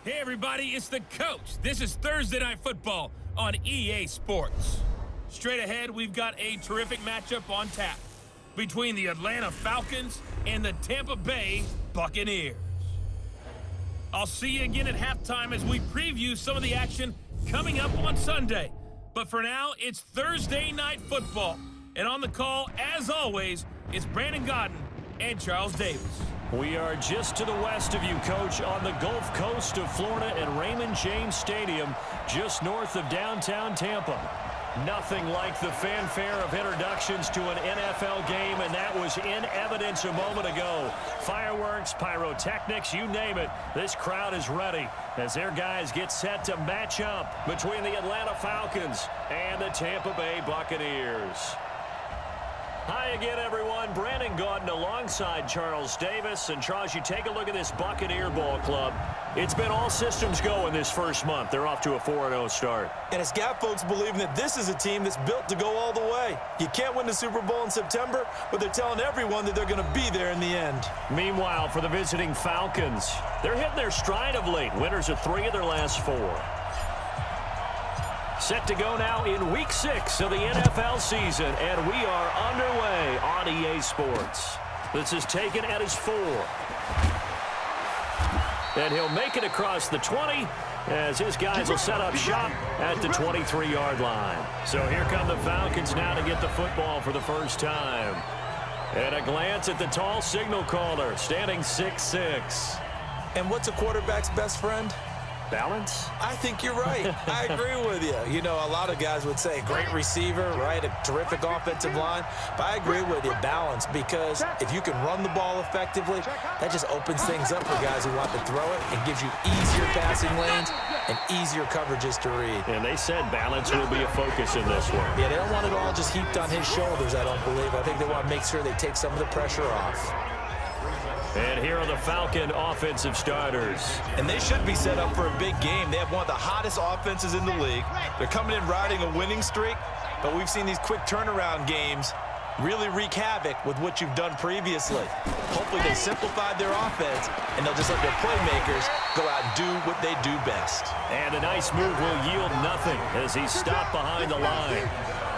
Hey everybody, it's the coach. This is Thursday Night Football on EA Sports. Straight ahead, we've got a terrific matchup on tap between the Atlanta Falcons and the Tampa Bay Buccaneers. I'll see you again at halftime as we preview some of the action coming up on Sunday. But for now, it's Thursday Night Football. And on the call, as always, it's Brandon Godden and Charles Davis. We are just to the west of you, Coach, on the Gulf Coast of Florida at Raymond James Stadium, just north of downtown Tampa. Nothing like the fanfare of introductions to an NFL game, and that was in evidence a moment ago. Fireworks, pyrotechnics, you name it. This crowd is ready as their guys get set to match up between the Atlanta Falcons and the Tampa Bay Buccaneers. Hi again, everyone. Brandon Gaudin alongside Charles Davis. And, Charles, you take a look at this Buccaneer ball club. It's been all systems go in this first month. They're off to a 4-0 start. And it's got folks believing that this is a team that's built to go all the way. You can't win the Super Bowl in September, but they're telling everyone that they're going to be there in the end. Meanwhile, for the visiting Falcons, they're hitting their stride of late. Winners of 3 of their last 4. Set to go now in Week 6 of the NFL season, and we are underway on EA Sports. This is taken at his 4. And he'll make it across the 20 as his guys will set up shop at the 23-yard line. So here come the Falcons now to get the football for the first time. And a glance at the tall signal caller, standing 6'6". And what's a quarterback's best friend? Balance? I think you're right. I agree with you. You know, a lot of guys would say great receiver, right? A terrific offensive line. But I agree with you, balance, because if you can run the ball effectively, that just opens things up for guys who want to throw it and gives you easier passing lanes and easier coverages to read. And they said balance will be a focus in this one. Yeah, they don't want it all just heaped on his shoulders, I don't believe. I think they want to make sure they take some of the pressure off. And here are the Falcon offensive starters. And they should be set up for a big game. They have one of the hottest offenses in the league. They're coming in riding a winning streak, but we've seen these quick turnaround games really wreak havoc with what you've done previously. Hopefully they simplified their offense, and they'll just let their playmakers go out and do what they do best. And a nice move will yield nothing as he's stopped behind the line.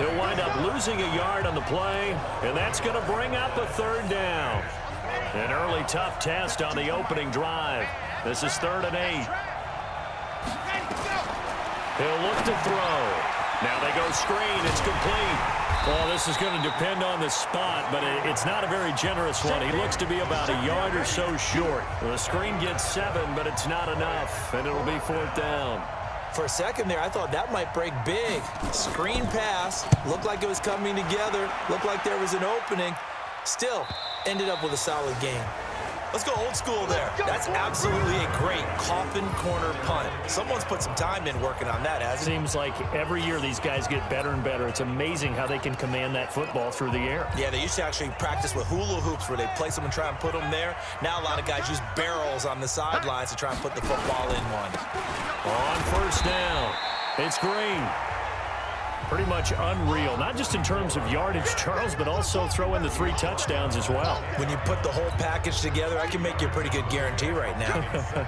He'll wind up losing a yard on the play, and that's going to bring up a 3rd down. An early tough test on the opening drive. This is 3rd and 8. He'll look to throw. Now they go screen. It's complete. Well, this is going to depend on the spot, but it's not a very generous one. He looks to be about a yard or so short. The screen gets 7, but it's not enough, and it'll be 4th down. For a second there, I thought that might break big. Screen pass. Looked like it was coming together. Looked like there was an opening. Still, ended up with a solid game. Let's go old school there. That's absolutely a great coffin corner punt. Someone's put some time in working on that, hasn't it? Seems like every year these guys get better and better. It's amazing how they can command that football through the air. Yeah, they used to actually practice with hula hoops where they place them and try and put them there. Now a lot of guys use barrels on the sidelines to try and put the football in one. On 1st down, it's Green. Pretty much unreal, not just in terms of yardage, Charles, but also throw in the 3 touchdowns as well. When you put the whole package together, I can make you a pretty good guarantee right now.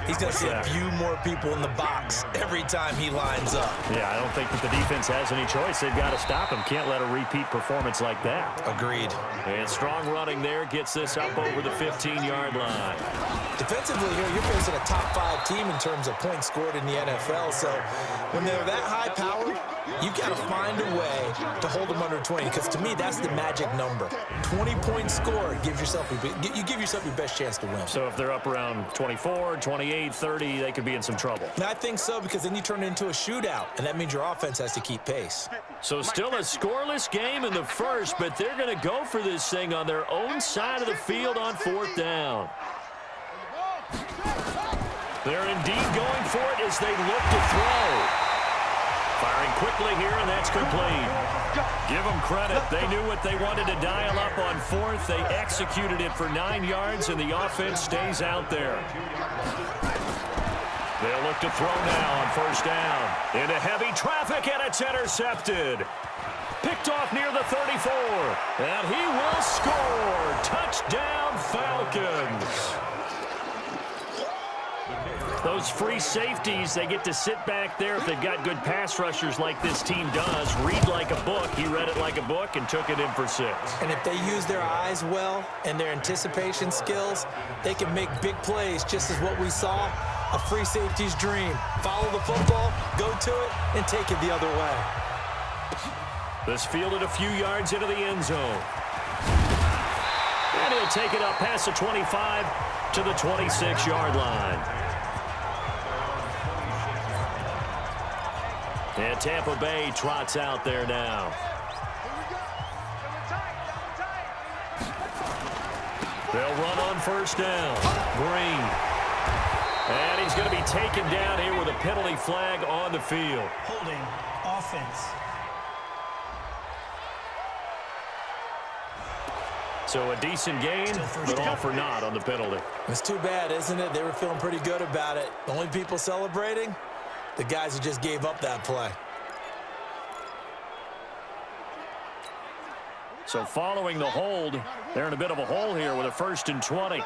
He's going to see a few more people in the box every time he lines up. Yeah, I don't think that the defense has any choice. They've got to stop him. Can't let a repeat performance like that. Agreed. And strong running there gets this up over the 15-yard line. Defensively here, you're facing a top 5 team in terms of points scored in the NFL. So when they're that high powered, you've got to find a way to hold them under 20, because to me, that's the magic number. 20 points scored gives yourself you give yourself your best chance to win. So if they're up around 24, 28, 30, they could be in some trouble. And I think so, because then you turn it into a shootout, and that means your offense has to keep pace. So still a scoreless game in the first, but they're going to go for this thing on their own side of the field on 4th down. They're indeed going for it as they look to throw. Firing quickly here, and that's complete. Give them credit. They knew what they wanted to dial up on 4th. They executed it for 9 yards, and the offense stays out there. They'll look to throw now on 1st down. Into heavy traffic, and it's intercepted. Picked off near the 34. And he will score. Touchdown, Falcons. Those free safeties, they get to sit back there if they've got good pass rushers like this team does. Read like a book. He read it like a book and took it in for 6. And if they use their eyes well and their anticipation skills, they can make big plays, just as what we saw, a free safety's dream. Follow the football, go to it, and take it the other way. This fielded a few yards into the end zone. And he'll take it up past the 25 to the 26-yard line. And Tampa Bay trots out there now. They'll run on first down. Green. And he's going to be taken down here with a penalty flag on the field. Holding offense. So a decent gain, but all for naught on the penalty. It's too bad, isn't it? They were feeling pretty good about it. The only people celebrating, the guys who just gave up that play. So following the hold, they're in a bit of a hole here with a 1st and 20.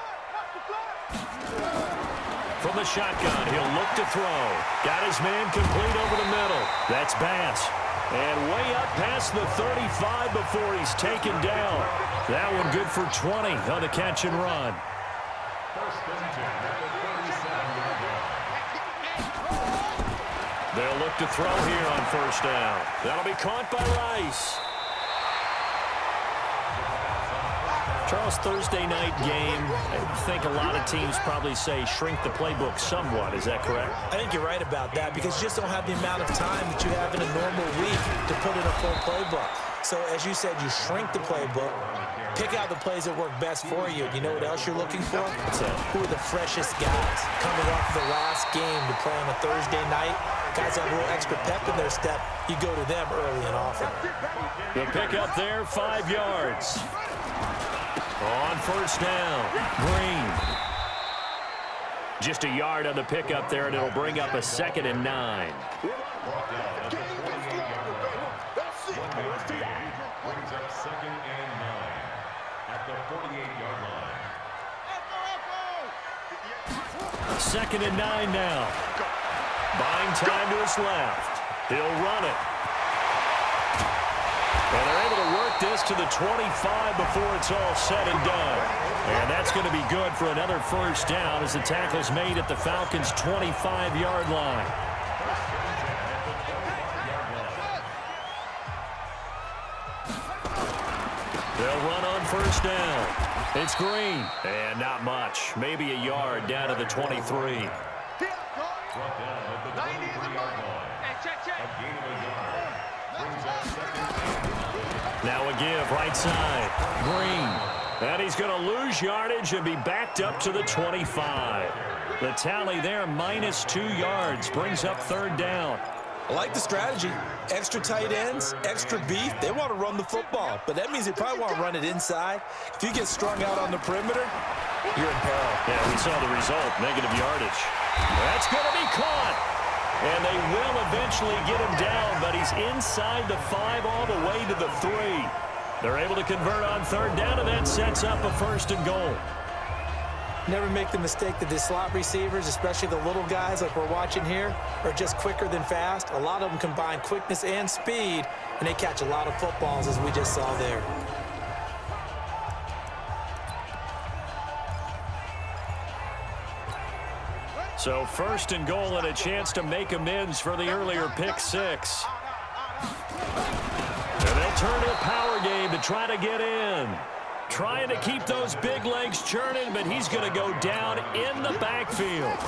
From the shotgun, he'll look to throw. Got his man complete over the middle. That's Bass. And way up past the 35 before he's taken down. That one good for 20 on the catch and run. They'll look to throw here on first down. That'll be caught by Rice. Charles, Thursday night game, I think a lot of teams probably say shrink the playbook somewhat. Is that correct? I think you're right about that because you just don't have the amount of time that you have in a normal week to put in a full playbook. So, as you said, you shrink the playbook, pick out the plays that work best for you. You know what else you're looking for? Who are the freshest guys coming off the last game to play on a Thursday night? Guys have a little extra pep in their step. You go to them early and often. The pick up there, 5 yards. On first down, Green. Just a yard on the pickup there, and it'll bring up a 2nd and 9. Brings up 2nd and 9 at the 48-yard line. 2nd and 9 now. Buying time to his left. He'll run it. And they're able to work this to the 25 before it's all said and done. And that's going to be good for another first down as the tackle's made at the Falcons' 25-yard line. They'll run on first down. It's Green. And not much. Maybe a yard down to the 23. Now a give right side. Green. And he's going to lose yardage and be backed up to the 25. The tally there, -2 yards, brings up 3rd down. I like the strategy. Extra tight ends, extra beef. They want to run the football, but that means they probably want to run it inside. If you get strung out on the perimeter, you're in peril. Yeah, we saw the result, negative yardage. That's going to be caught. And they will eventually get him down, but he's inside the 5 all the way to the 3. They're able to convert on 3rd down, and that sets up a 1st and goal. Never make the mistake that the slot receivers, especially the little guys like we're watching here, are just quicker than fast. A lot of them combine quickness and speed, and they catch a lot of footballs, as we just saw there. So 1st and goal and a chance to make amends for the earlier pick 6. And they'll turn to a power game to try to get in. Trying to keep those big legs churning, but he's going to go down in the backfield.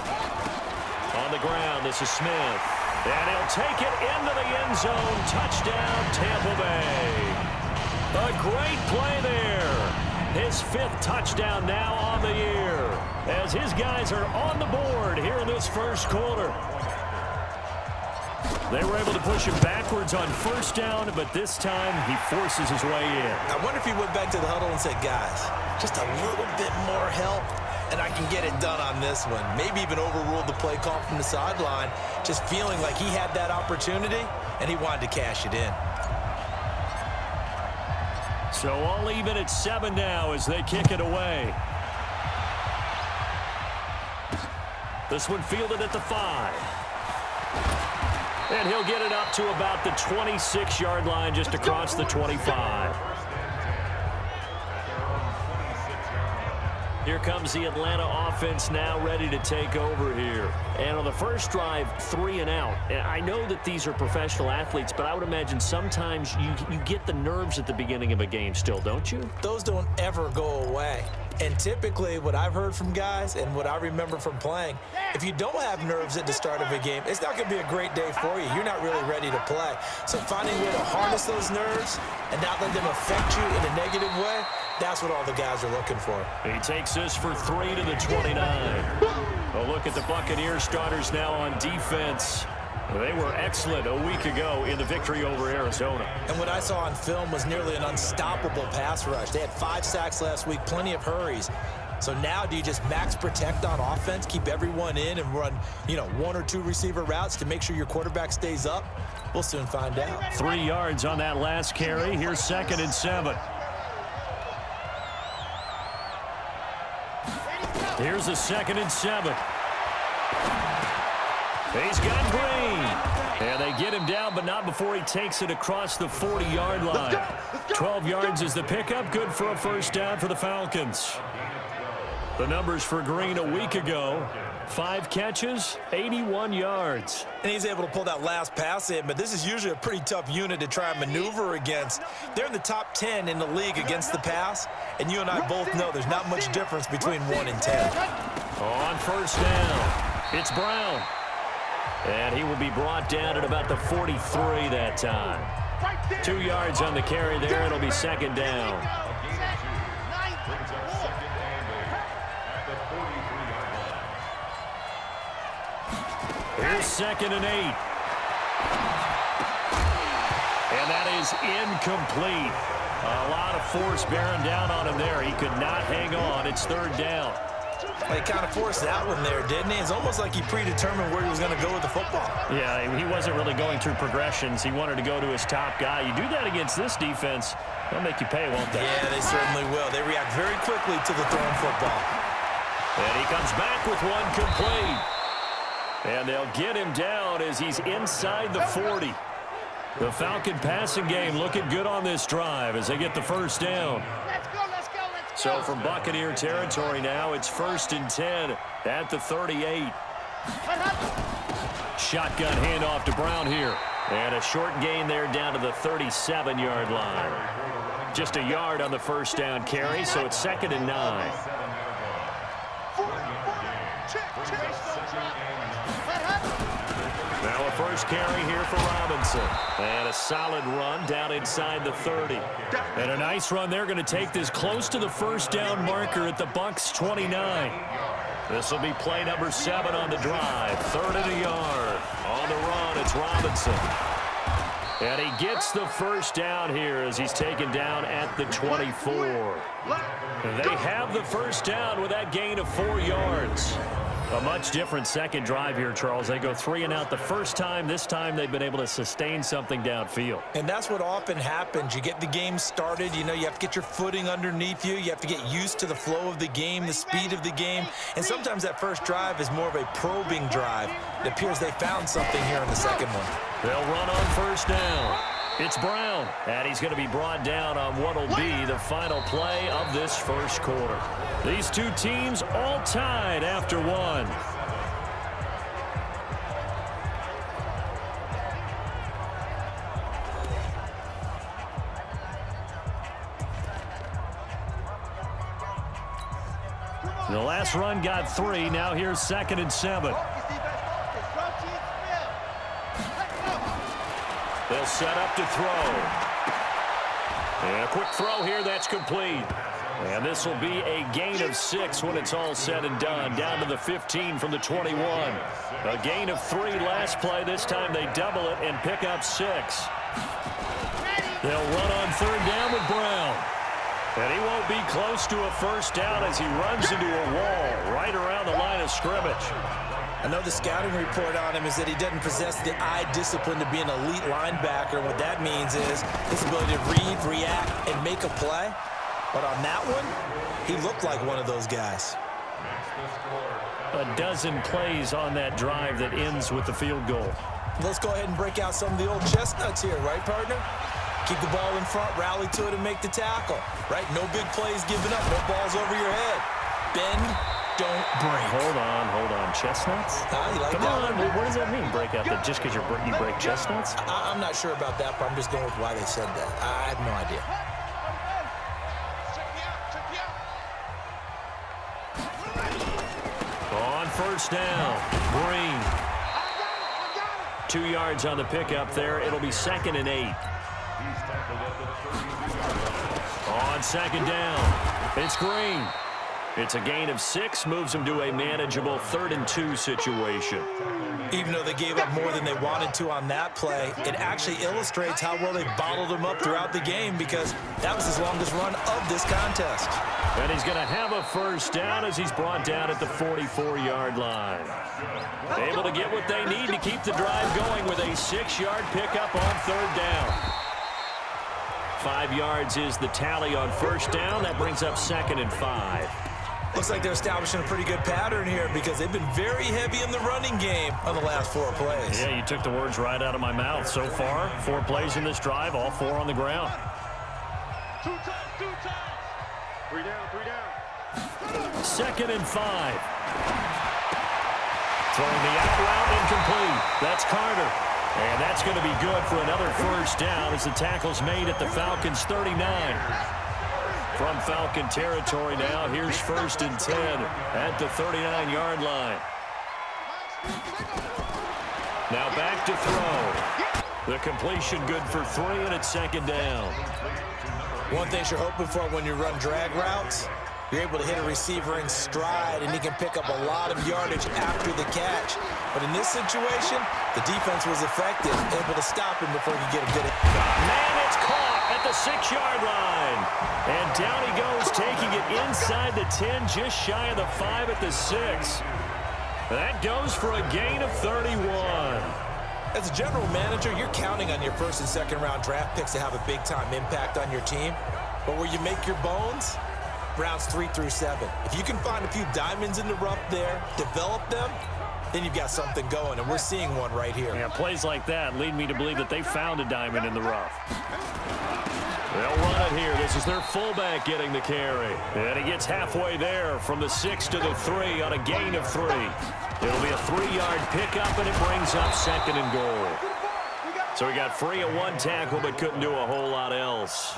On the ground, this is Smith. And he'll take it into the end zone. Touchdown, Tampa Bay. A great play there. His 5th touchdown now on the year, as his guys are on the board here in this first quarter. They were able to push him backwards on first down, but this time he forces his way in. I wonder if he went back to the huddle and said, guys, just a little bit more help, and I can get it done on this one. Maybe even overruled the play call from the sideline, just feeling like he had that opportunity, and he wanted to cash it in. So all even at 7 now as they kick it away. This one fielded at the 5. And he'll get it up to about the 26-yard line, just across the 25. Here comes the Atlanta offense now ready to take over here. And on the first drive, 3 and out. And I know that these are professional athletes, but I would imagine sometimes you get the nerves at the beginning of a game still, don't you? Those don't ever go away. And typically what I've heard from guys and what I remember from playing, if you don't have nerves at the start of a game, it's not going to be a great day for you. You're not really ready to play. So finding a way to harness those nerves and not let them affect you in a negative way, that's what all the guys are looking for. He takes this for 3 to the 29. A look at the Buccaneers starters now on defense. They were excellent a week ago in the victory over Arizona. And what I saw on film was nearly an unstoppable pass rush. They had 5 sacks last week, plenty of hurries. So now do you just max protect on offense, keep everyone in and run, 1 or 2 receiver routes to make sure your quarterback stays up? We'll soon find out. 3 yards on that last carry. Here's 2nd and 7. Here's a 2nd and 7. He's got Green. And they get him down, but not before he takes it across the 40-yard line. 12 yards is the pickup. Good for a first down for the Falcons. The numbers for Green a week ago: 5 catches, 81 yards. And he's able to pull that last pass in, but this is usually a pretty tough unit to try and maneuver against. They're in the top 10 in the league against the pass, and you and I both know there's not much difference between 1 and 10. On first down, it's Brown. And he will be brought down at about the 43 that time. 2 yards on the carry there. It'll be 2nd down. Here's 2nd and 8. And that is incomplete. A lot of force bearing down on him there. He could not hang on. It's 3rd down. Well, he kind of forced that one there, didn't he? It's almost like he predetermined where he was going to go with the football. Yeah, he wasn't really going through progressions. He wanted to go to his top guy. You do that against this defense, they'll make you pay, won't they? Yeah, they certainly will. They react very quickly to the thrown football. And he comes back with one complete. And they'll get him down as he's inside the 40. The Falcon passing game looking good on this drive as they get the first down. So from Buccaneer territory now, it's 1st and 10 at the 38. Shotgun handoff to Brown here. And a short gain there down to the 37-yard line. Just a yard on the first down carry, so it's 2nd and 9. Now a first carry here for Robinson. And a solid run down inside the 30. And a nice run. They're going to take this close to the first down marker at the Bucs 29. This will be play number 7 on the drive. 3rd and a yard. On the run, it's Robinson. And he gets the first down here as he's taken down at the 24. They have the first down with that gain of 4 yards. A much different second drive here, Charles. They go 3 and out the first time. This time they've been able to sustain something downfield. And that's what often happens. You get the game started. You have to get your footing underneath you. You have to get used to the flow of the game, the speed of the game. And sometimes that first drive is more of a probing drive. It appears they found something here in the second one. They'll run on first down. It's Brown, and he's going to be brought down on what will be the final play of this first quarter. These two teams all tied after 1. The last run got 3. Now here's 2nd and 7. They'll set up to throw. And a quick throw here, that's complete. And this will be a gain of 6 when it's all said and done. Down to the 15 from the 21. A gain of 3 last play. This time they double it and pick up 6. They'll run on 3rd down with Brown. And he won't be close to a first down as he runs into a wall right around the line of scrimmage. I know the scouting report on him is that he doesn't possess the eye discipline to be an elite linebacker. What that means is his ability to read, react, and make a play. But on that one, he looked like one of those guys. A dozen plays on that drive that ends with the field goal. Let's go ahead and break out some of the old chestnuts here, right, partner? Keep the ball in front, rally to it, and make the tackle, right? No big plays given up, no balls over your head. Bend, don't break. Hold on. Chestnuts? You like Come that on, one? what does that mean, break out? That just because you break chestnuts? I'm not sure about that, but I'm just going with why they said that. I have no idea. On first down, Green. 2 yards on the pickup there. It'll be 2nd and 8. On second down, it's Green. It's a gain of 6, moves them to a manageable 3rd and 2 situation. Even though they gave up more than they wanted to on that play, it actually illustrates how well they bottled him up throughout the game because that was his longest run of this contest. And he's going to have a first down as he's brought down at the 44-yard line. Able to get what they need to keep the drive going with a 6-yard pickup on 3rd down. 5 yards is the tally on first down. That brings up 2nd and 5. Looks like they're establishing a pretty good pattern here because they've been very heavy in the running game on the last 4 plays. Yeah, you took the words right out of my mouth. So far, 4 plays in this drive, all 4 on the ground. 2 times. 3 down. 2nd and 5. Throwing the out route incomplete. That's Carter. And that's going to be good for another first down as the tackle's made at the Falcons' 39. From Falcon territory now, here's 1st and 10 at the 39-yard line. Now back to throw. The completion good for 3, and it's 2nd down. One thing you're hoping for when you run drag routes, you're able to hit a receiver in stride, and he can pick up a lot of yardage after the catch. But in this situation, the defense was effective, able to stop him before he could get a good... Man, it's caught at the 6-yard line. And down he goes, taking it inside the 10, just shy of the 5 at the 6. That goes for a gain of 31. As a general manager, you're counting on your 1st and 2nd round draft picks to have a big-time impact on your team. But where you make your bones, rounds 3 through 7. If you can find a few diamonds in the rough there, develop them, then you've got something going, and we're seeing one right here. Yeah, plays like that lead me to believe that they found a diamond in the rough. They'll run it here. This is their fullback getting the carry. And he gets halfway there from the 6 to the 3 on a gain of 3. It'll be a 3-yard pickup, and it brings up 2nd and goal. So he got free of 1 tackle, but couldn't do a whole lot else.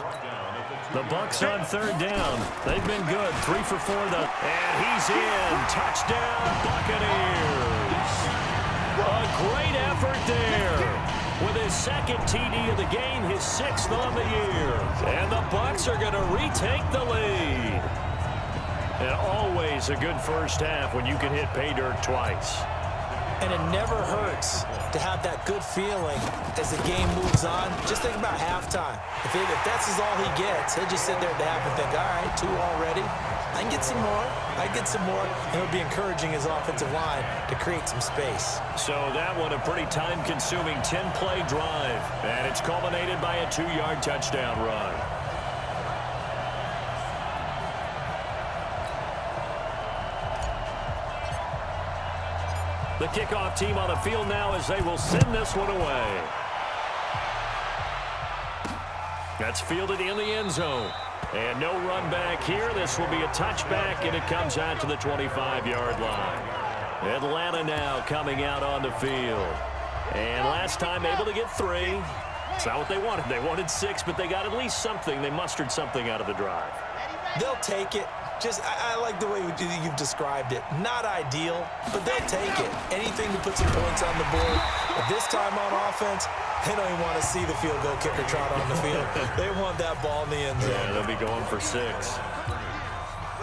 The Bucs on 3rd down. They've been good. 3 for 4. And he's in. Touchdown, Buccaneers. A great effort there. With his 2nd TD of the game, his 6th on the year. And the Bucs are going to retake the lead. And always a good first half when you can hit pay dirt twice. And it never hurts to have that good feeling as the game moves on. Just think about halftime. If that's all he gets, he'll just sit there at the half and think, all right, 2 already. I can get some more. I can get some more. And it'll be encouraging his offensive line to create some space. So that one, a pretty time-consuming 10-play drive. And it's culminated by a 2-yard touchdown run. The kickoff team on the field now as they will send this one away. That's fielded in the end zone. And no run back here. This will be a touchback, and it comes out to the 25-yard line. Atlanta now coming out on the field. And last time able to get 3. It's not what they wanted. They wanted 6, but they got at least something. They mustered something out of the drive. They'll take it. I like the way you've described it. Not ideal, but they'll take it. Anything to put some points on the board. But this time on offense, they don't even want to see the field goal kicker trot on the field. They want that ball in the end zone. Yeah, they'll be going for 6.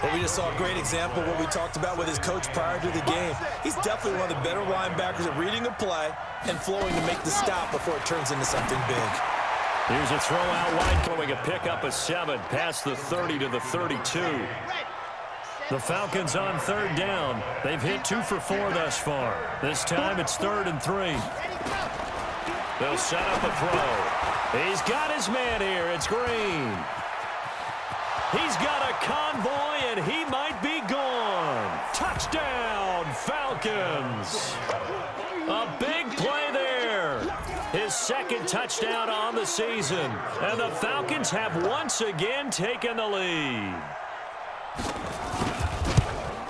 But we just saw a great example of what we talked about with his coach prior to the game. He's definitely one of the better linebackers at reading a play and flowing to make the stop before it turns into something big. Here's a throw out wide, going a pickup of 7 past the 30 to the 32. The Falcons on 3rd down. They've hit 2 for 4 thus far. This time it's 3rd and 3. They'll set up a throw. He's got his man here. It's Green. He's got a convoy, and he might be gone. Falcons. A big play there. His second touchdown on the season. And the Falcons have once again taken the lead.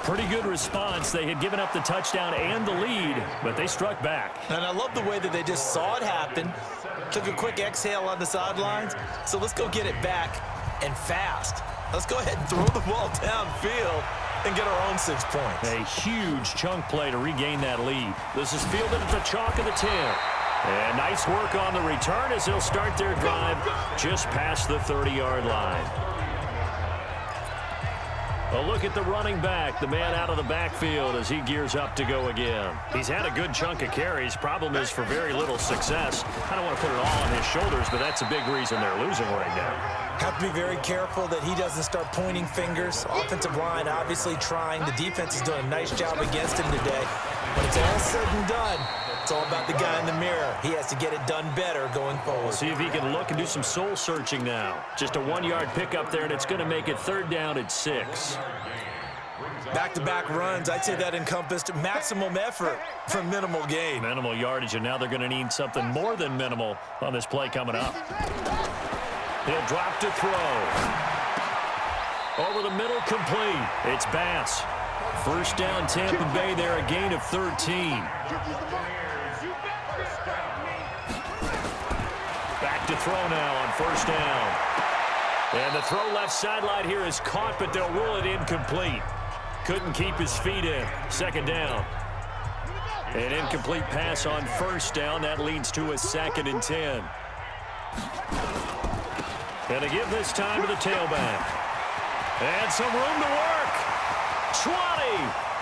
Pretty good response. They had given up the touchdown and the lead, but they struck back. And I love the way that they just saw it happen, took a quick exhale on the sidelines. So let's go get it back and fast. Let's go ahead and throw the ball downfield and get our own 6 points. A huge chunk play to regain that lead. This is fielded at the chalk of the 10. And nice work on the return as they'll start their drive just past the 30-yard line. A look at the running back, the man out of the backfield as he gears up to go again. He's had a good chunk of carries. Problem is for very little success. I don't want to put it all on his shoulders, but that's a big reason they're losing right now. Have to be very careful that he doesn't start pointing fingers. Offensive line obviously trying. The defense is doing a nice job against him today. When it's all said and done, it's all about the guy in the mirror. He has to get it done better going forward. See if he can look and do some soul searching now. Just a 1-yard pickup there, and it's going to make it 3rd down at 6. Back-to-back runs, I'd say that encompassed maximum effort for minimal gain. Minimal yardage, and now they're going to need something more than minimal on this play coming up. He'll drop to throw. Over the middle, complete. It's Bass. 1st down, Tampa Bay there, a gain of 13. Back to throw now on 1st down. And the throw left sideline here is caught, but they'll rule it incomplete. Couldn't keep his feet in. 2nd down. An incomplete pass on 1st down. That leads to a 2nd and 10. And to give this time to the tailback. And some room to work. 20,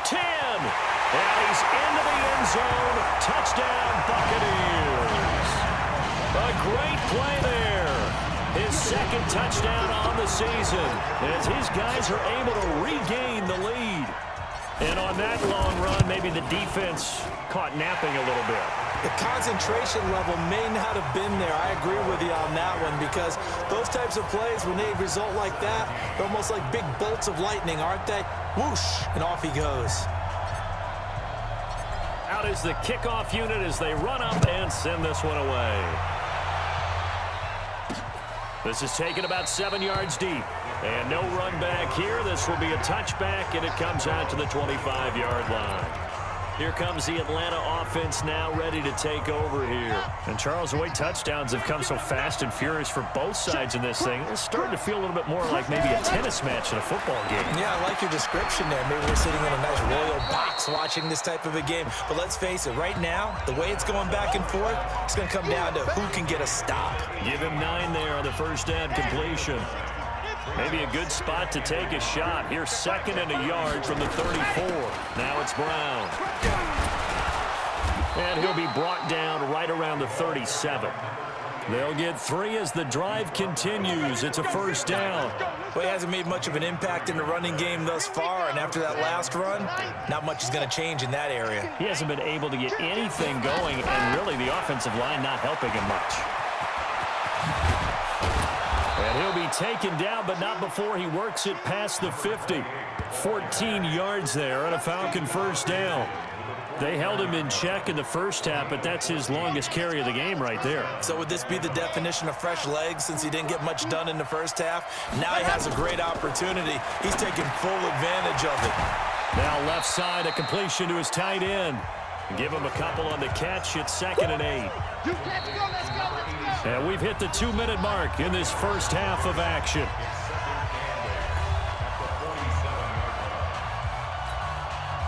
10. And he's into the end zone. Touchdown, Buccaneers. A great play there. His 2nd touchdown on the season as his guys are able to regain the lead. And on that long run, maybe the defense caught napping a little bit. The concentration level may not have been there. I agree with you on that one because those types of plays, when they result like that, they're almost like big bolts of lightning, aren't they? Whoosh, and off he goes. Out is the kickoff unit as they run up and send this one away. This is taken about 7 yards deep. And no run back here. This will be a touchback, and it comes out to the 25-yard line. Here comes the Atlanta offense now ready to take over here. And Charles, the way touchdowns have come so fast and furious for both sides in this thing, it's starting to feel a little bit more like maybe a tennis match in a football game. Yeah, I like your description there. Maybe we're sitting in a nice royal box watching this type of a game. But let's face it, right now, the way it's going back and forth, it's going to come down to who can get a stop. Give him 9 there on the 1st down completion. Maybe a good spot to take a shot. Here, 2nd and a yard from the 34. Now it's Brown. And he'll be brought down right around the 37. They'll get 3 as the drive continues. It's a 1st down. Well, he hasn't made much of an impact in the running game thus far, and after that last run, not much is going to change in that area. He hasn't been able to get anything going, and really the offensive line not helping him much. And he'll be taken down, but not before he works it past the 50. 14 yards there on a Falcon 1st down. They held him in check in the first half, but that's his longest carry of the game right there. So would this be the definition of fresh legs since he didn't get much done in the first half? Now he has a great opportunity. He's taking full advantage of it. Now left side, a completion to his tight end. Give him a couple on the catch. It's 2nd and 8. Let's go. And we've hit the 2-minute mark in this first half of action.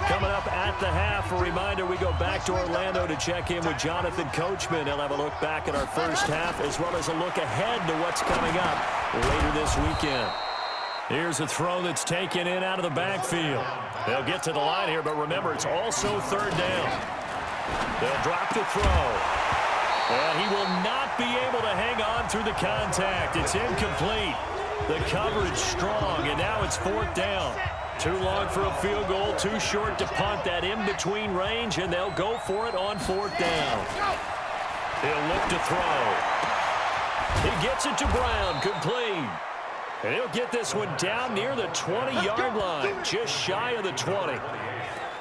Coming up at the half, a reminder, we go back to Orlando to check in with Jonathan Coachman. He'll have a look back at our first half as well as a look ahead to what's coming up later this weekend. Here's a throw that's taken in out of the backfield. They'll get to the line here, but remember, it's also 3rd down. They'll drop the throw. And he will not be able to hang on through the contact. It's incomplete. The coverage strong, and now it's 4th down. Too long for a field goal, too short to punt. That in-between range, and they'll go for it on 4th down. He'll look to throw. He gets it to Brown, complete. And he'll get this one down near the 20-yard line, just shy of the 20.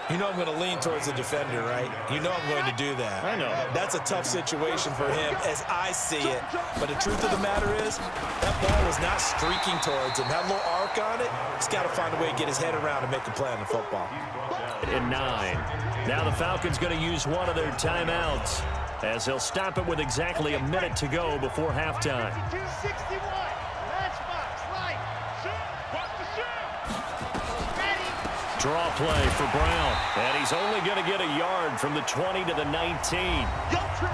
You know I'm going to lean towards the defender, right? You know I'm going to do that. I know. That's a tough situation for him as I see it. But the truth of the matter is, that ball was not streaking towards him. That little arc on it, he's got to find a way to get his head around and make a play on the football. In 9. Now the Falcons going to use one of their timeouts as they'll stop it with exactly a minute to go before halftime. 261. Matchbox. Light. Shoot. Watch the shoot. Ready. Draw play for Brown. And he's only going to get a yard from the 20 to the 19.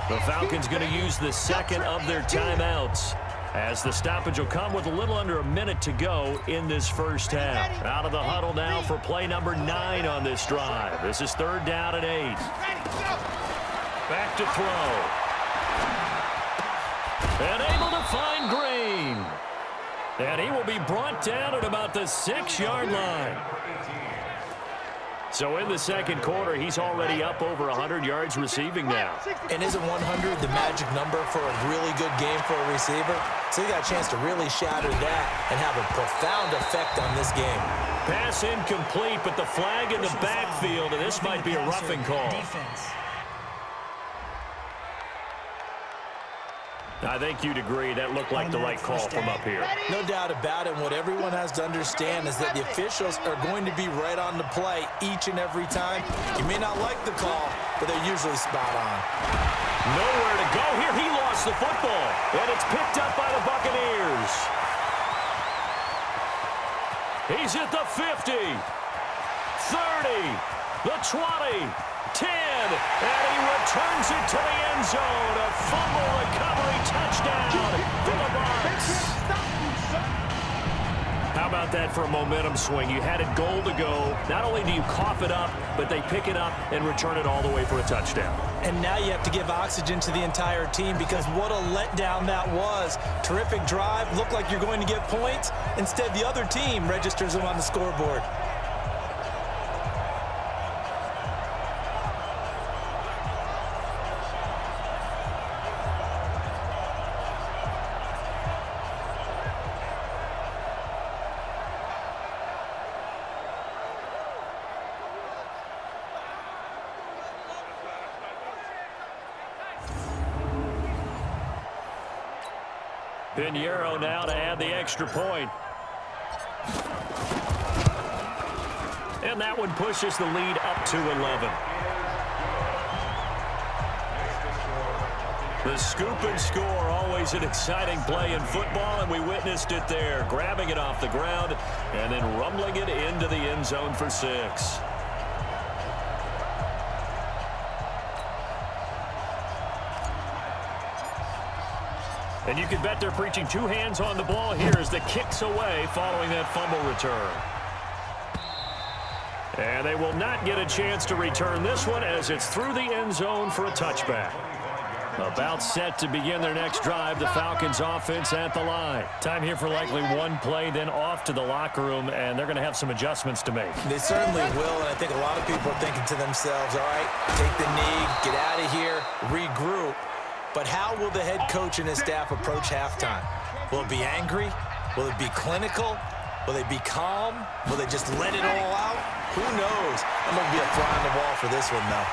The Falcons going to use the second of their timeouts as the stoppage will come with a little under a minute to go in this first half. Out of the huddle now for play number 9 on this drive. This is 3rd down and 8. Back to throw. And able to find Green. And he will be brought down at about the 6-yard line. So in the second quarter, he's already up over 100 yards receiving now. And isn't 100 the magic number for a really good game for a receiver? So he got a chance to really shatter that and have a profound effect on this game. Pass incomplete, but the flag in the backfield, and this might be a roughing call. I think you'd agree that looked like the right call from up here. No doubt about it. What everyone has to understand is that the officials are going to be right on the play each and every time. You may not like the call, but they're usually spot on. Nowhere to go here. He lost the football, and it's picked up by the Buccaneers. He's at the 50, 30, the 20, 10, and he returns it to the end zone. A fumble recovery touchdown for the Bucs. How about that for a momentum swing? You had it goal to go. Not only do you cough it up, but they pick it up and return it all the way for a touchdown. And now you have to give oxygen to the entire team because what a letdown that was. Terrific drive. Looked like you're going to get points. Instead, the other team registers them on the scoreboard. Pinheiro now to add the extra point. And that one pushes the lead up to 11. The scoop and score, always an exciting play in football, and we witnessed it there, grabbing it off the ground and then rumbling it into the end zone for 6. And you can bet they're preaching 2 hands on the ball here as the kick's away following that fumble return. And they will not get a chance to return this one as it's through the end zone for a touchback. About set to begin their next drive, the Falcons offense at the line. Time here for likely one play, then off to the locker room, and they're going to have some adjustments to make. They certainly will, and I think a lot of people are thinking to themselves, all right, take the knee, get out of here, regroup. But how will the head coach and his staff approach halftime? Will it be angry? Will it be clinical? Will they be calm? Will they just let it all out? Who knows? I'm going to be a fly on the wall for this one, though.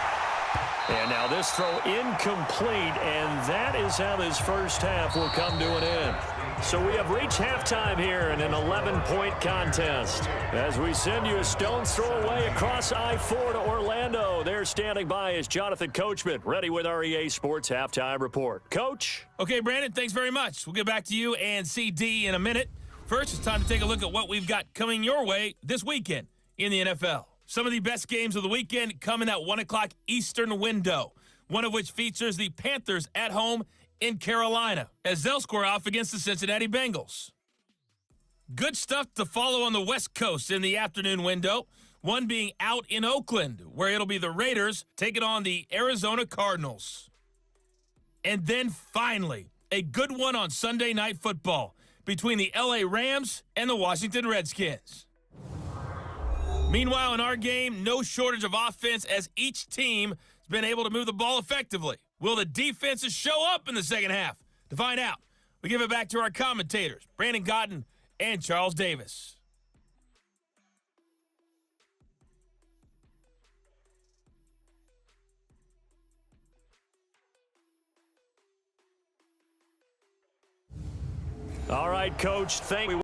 And now this throw incomplete, and that is how this first half will come to an end. So we have reached halftime here in an 11-point contest. As we send you a stone's throw away across I-4 to Orlando. There standing by is Jonathan Coachman, ready with our EA Sports Halftime Report. Coach? Okay, Brandon, thanks very much. We'll get back to you and CD in a minute. First, it's time to take a look at what we've got coming your way this weekend in the NFL. Some of the best games of the weekend come in that 1 o'clock Eastern window, one of which features the Panthers at home in Carolina, as they'll square off against the Cincinnati Bengals. Good stuff to follow on the West Coast in the afternoon window, one being out in Oakland, where it'll be the Raiders taking on the Arizona Cardinals. And then finally, a good one on Sunday Night Football between the LA Rams and the Washington Redskins. Meanwhile, in our game, no shortage of offense as each team has been able to move the ball effectively. Will the defenses show up in the second half? To find out, we give it back to our commentators, Brandon Cotton and Charles Davis. All right, Coach. Thank you.